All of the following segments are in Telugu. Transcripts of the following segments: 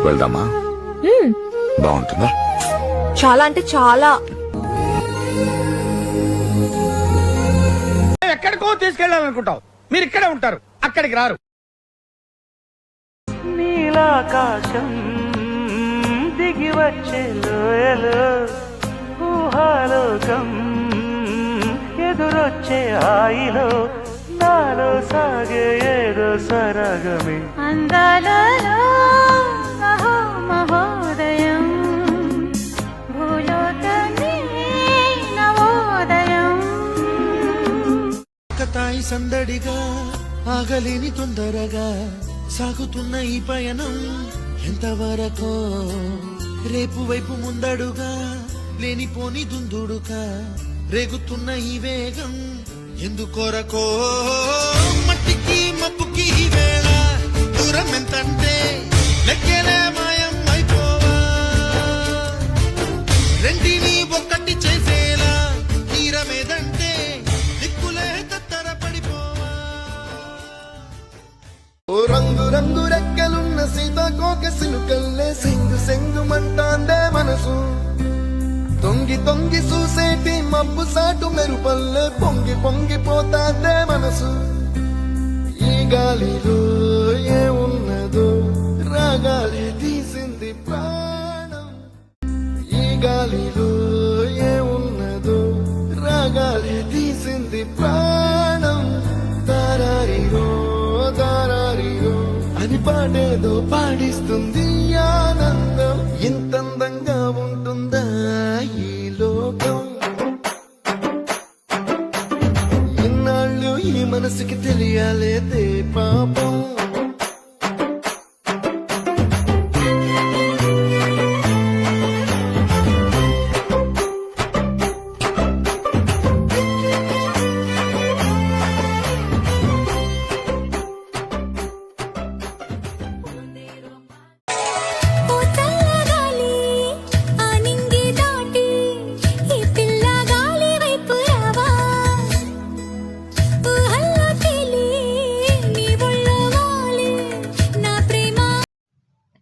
వెళ్దామా? బాగుంటుందా? చాలా అంటే చాలా. ఎక్కడికో తీసుకెళ్ళాలనుకుంటావు, మీరు ఇక్కడే ఉంటారు, అక్కడికి రారు. నీలాకాశం దిగి వచ్చే లోయలో ఊహాలోకం ఎదురొచ్చే హాయిలో నాలో సాగే ఏదో సరగమే అందాలలో మహోదయం భూలోకమే నవోదయం. తాయి సందడిగా ఆగలేని తొందరగా సాగుతున్న ఈ పయనం ఎంతవరకో రేపు వైపు ముందడుగా లేనిపోని దుందుడుగా రేగుతున్న ఈ వేగం ఎందుకొరకో మట్టికి మబ్బుకి ఈ వేళ దూరం ఎంతంటే లెక్కలే మాయం అయిపోవా రెండిని ఒక్కటి చేసేలా తీరమేదంటే దిక్కులే తత్తర పడిపోవా. ఓ రంగు రంగు రెక్కలున్న సీతాకోక సిలుకల్లే సెంగు సెంగుమంటాందే మనసు తొంగి తొంగి చూసేటి మబ్బు సాటు మెరుపల్లే పొంగి పొంగిపోతాందే మనసు ఈ గాలిలో ఏమున్నదో రాగాలి తీసింది ప్రాణం ఈ గాలిలో ఏమున్నదో రాగాలి తీసింది ప్రాణం దారారిరో దారారిరో అని పాడేదో పాడిస్తుంది ఆనందం ఇంతందంగా ఉంటుందా ఈ లోకం ఇన్నాళ్ళు ఈ మనసుకి తెలియాలేదే పాపం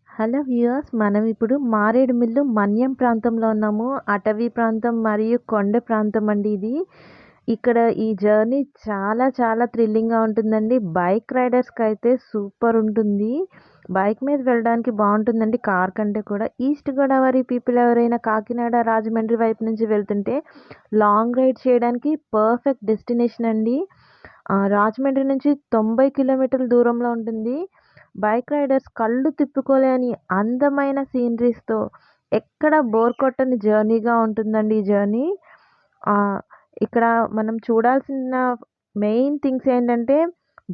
హలో వ్యూయర్స్, మనం ఇప్పుడు మారేడుమిల్లు మన్యం ప్రాంతంలో ఉన్నాము. అటవీ ప్రాంతం మరియు కొండ ప్రాంతం అండి ఇది. ఇక్కడ ఈ జర్నీ చాలా చాలా థ్రిల్లింగ్గా ఉంటుందండి. బైక్ రైడర్స్కి అయితే సూపర్ ఉంటుంది. బైక్ మీద వెళ్ళడానికి బాగుంటుందండి కార్ కంటే కూడా. ఈస్ట్ గోదావరి పీపుల్ ఎవరైనా కాకినాడ రాజమండ్రి వైపు నుంచి వెళ్తుంటే లాంగ్ రైడ్ చేయడానికి పర్ఫెక్ట్ డెస్టినేషన్ అండి. రాజమండ్రి నుంచి 90 కిలోమీటర్ల దూరంలో ఉంటుంది. బైక్ రైడర్స్ కళ్ళు తిప్పుకోలేని అందమైన సీనరీస్తో ఎక్కడ బోర్ కొట్టని జర్నీగా ఉంటుందండి ఈ జర్నీ. ఇక్కడ మనం చూడాల్సిన మెయిన్ థింగ్స్ ఏంటంటే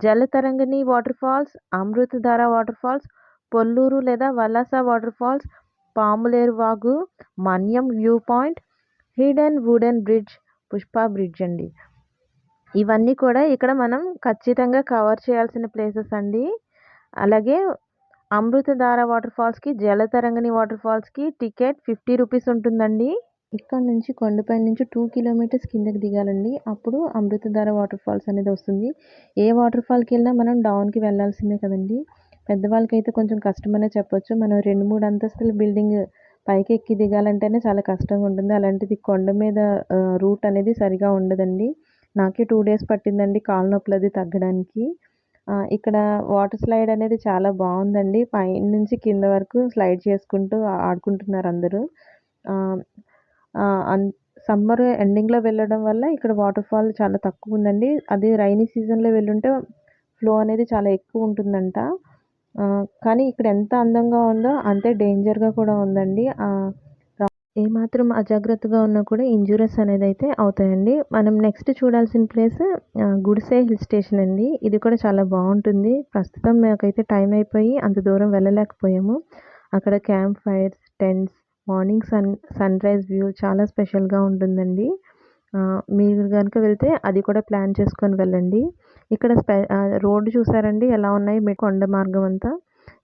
Jalatarangini waterfalls, Amruthadhara waterfalls, Polluru లేదా వలాస వాటర్ ఫాల్స్, పాములేరు వాగు, Manyam view point, hidden wooden bridge, Pushpa bridge అండి. ఇవన్నీ కూడా ఇక్కడ మనం ఖచ్చితంగా కవర్ చేయాల్సిన ప్లేసెస్ అండి. అలాగే అమృతధార వాటర్ ఫాల్స్కి, జలతరంగిణి వాటర్ ఫాల్స్కి టికెట్ 50 రూపీస్ ఉంటుందండి. ఇక్కడ నుంచి కొండపై నుంచి 2 కిలోమీటర్స్ కిందకి దిగాలండి. అప్పుడు అమృతధార వాటర్ ఫాల్స్ అనేది వస్తుంది. ఏ వాటర్ ఫాల్కి వెళ్ళినా మనం డౌన్కి వెళ్ళాల్సిందే కదండి. పెద్దవాళ్ళకైతే కొంచెం కష్టమనే చెప్పొచ్చు. మనం 2-3 అంతస్తుల బిల్డింగ్ పైకి ఎక్కి దిగాలంటేనే చాలా కష్టంగా ఉంటుంది. అలాంటిది కొండ మీద రూట్ అనేది సరిగా ఉండదండి. నాకే 2 డేస్ పట్టిందండి కాళ్ళ నొప్పులు అది తగ్గడానికి. ఇక్కడ వాటర్ స్లైడ్ అనేది చాలా బాగుందండి. పైన నుంచి కింద వరకు స్లైడ్ చేసుకుంటూ ఆడుకుంటున్నారు అందరూ. సమ్మర్ ఎండింగ్లో వెళ్ళడం వల్ల ఇక్కడ వాటర్ ఫాల్ చాలా తక్కువ ఉందండి. అది రైనీ సీజన్లో వెళ్ళుంటే ఫ్లో అనేది చాలా ఎక్కువ ఉంటుందంట. కానీ ఇక్కడ ఎంత అందంగా ఉందో అంతే డేంజర్గా కూడా ఉందండి. ఏమాత్రం అజాగ్రత్తగా ఉన్నా కూడా ఇంజూరీస్ అనేది అయితే అవుతాయండి. మనం నెక్స్ట్ చూడాల్సిన ప్లేస్ గుడిసె హిల్ స్టేషన్ అండి. ఇది కూడా చాలా బాగుంటుంది. ప్రస్తుతం మాకైతే టైం అయిపోయి అంత దూరం వెళ్ళలేకపోయాము. అక్కడ camp fires, tents, morning sunrise view చాలా స్పెషల్గా ఉంటుందండి. మీరు కనుక వెళ్తే అది కూడా ప్లాన్ చేసుకొని వెళ్ళండి. ఇక్కడ రోడ్డు చూసారండి ఎలా ఉన్నాయి, కొండ మార్గం అంతా.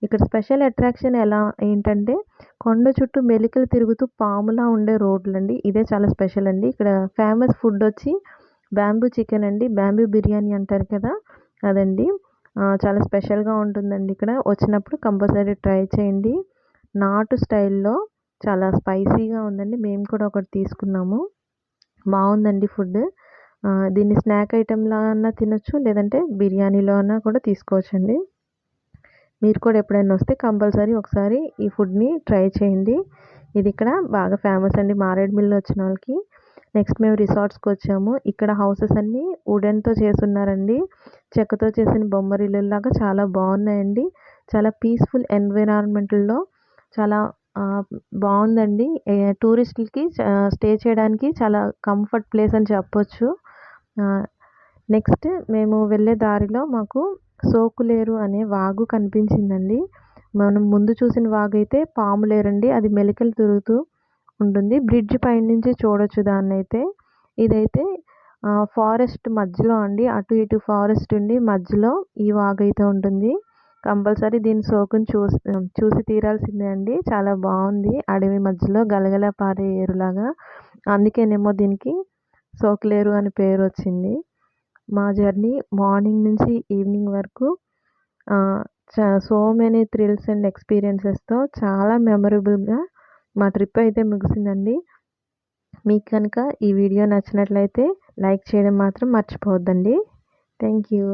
ఇక్కడ స్పెషల్ అట్రాక్షన్ ఏంటంటే కొండ చుట్టూ మెలికలు తిరుగుతూ పాములా ఉండే రోడ్లండి. ఇదే చాలా స్పెషల్ అండి. ఇక్కడ ఫేమస్ ఫుడ్ వచ్చి బ్యాంబూ చికెన్ అండి. బ్యాంబూ బిర్యానీ అంటారు కదా, అదండి. చాలా స్పెషల్గా ఉంటుందండి. ఇక్కడ వచ్చినప్పుడు కంపల్సరీ ట్రై చేయండి. నాటు స్టైల్లో చాలా స్పైసీగా ఉందండి. మేము కూడా ఒకటి తీసుకున్నాము. బాగుందండి ఫుడ్. దీన్ని స్నాక్ ఐటెంలా అన్నా తినొచ్చు, లేదంటే బిర్యానీలో అన్నా కూడా తీసుకోవచ్చండి. మీరు కూడా ఎప్పుడైనా వస్తే కంపల్సరీ ఒకసారి ఈ ఫుడ్ని ట్రై చేయండి. ఇది ఇక్కడ బాగా ఫేమస్ అండి మారేడుమిల్లి వచ్చిన వాళ్ళకి. నెక్స్ట్ మేము రిసార్ట్స్కి వచ్చాము. ఇక్కడ హౌసెస్ అన్నీ వుడెన్తో చేసున్నారండి. చెక్కతో చేసిన బొమ్మరిల్లులాగా చాలా బాగున్నాయండి. చాలా పీస్ఫుల్ ఎన్విరాన్మెంట్లో చాలా బాగుందండి. టూరిస్టులకి స్టే చేయడానికి చాలా కంఫర్ట్ ప్లేస్ అని చెప్పొచ్చు. నెక్స్ట్ మేము వెళ్ళే దారిలో మాకు సోకులేరు అనే వాగు కనిపించిందండి. మనం ముందు చూసిన వాగు అయితే పాములేరండి, అది మెలికలు తిరుగుతూ ఉంటుంది. బ్రిడ్జ్ పైన నుంచి చూడొచ్చు దాన్ని అయితే. ఇదైతే ఫారెస్ట్ మధ్యలో అండి, అటు ఇటు ఫారెస్ట్ ఉండి మధ్యలో ఈ వాగు అయితే ఉంటుంది. కంపల్సరీ దీని సోకుని చూసి తీరాల్సిందే అండి. చాలా బాగుంది, అడవి మధ్యలో గలగల పారే ఏరులాగా. అందుకేనేమో దీనికి సోకులేరు అని పేరు వచ్చింది. మా జర్నీ మార్నింగ్ నుంచి ఈవినింగ్ వరకు సో మెనీ థ్రిల్స్ అండ్ ఎక్స్పీరియన్సెస్తో చాలా మెమరబుల్గా మా ట్రిప్ అయితే ముగిసిందండి. మీకు కనుక ఈ వీడియో నచ్చినట్లయితే లైక్ చేయడం మాత్రం మర్చిపోవద్దండి. Thank you.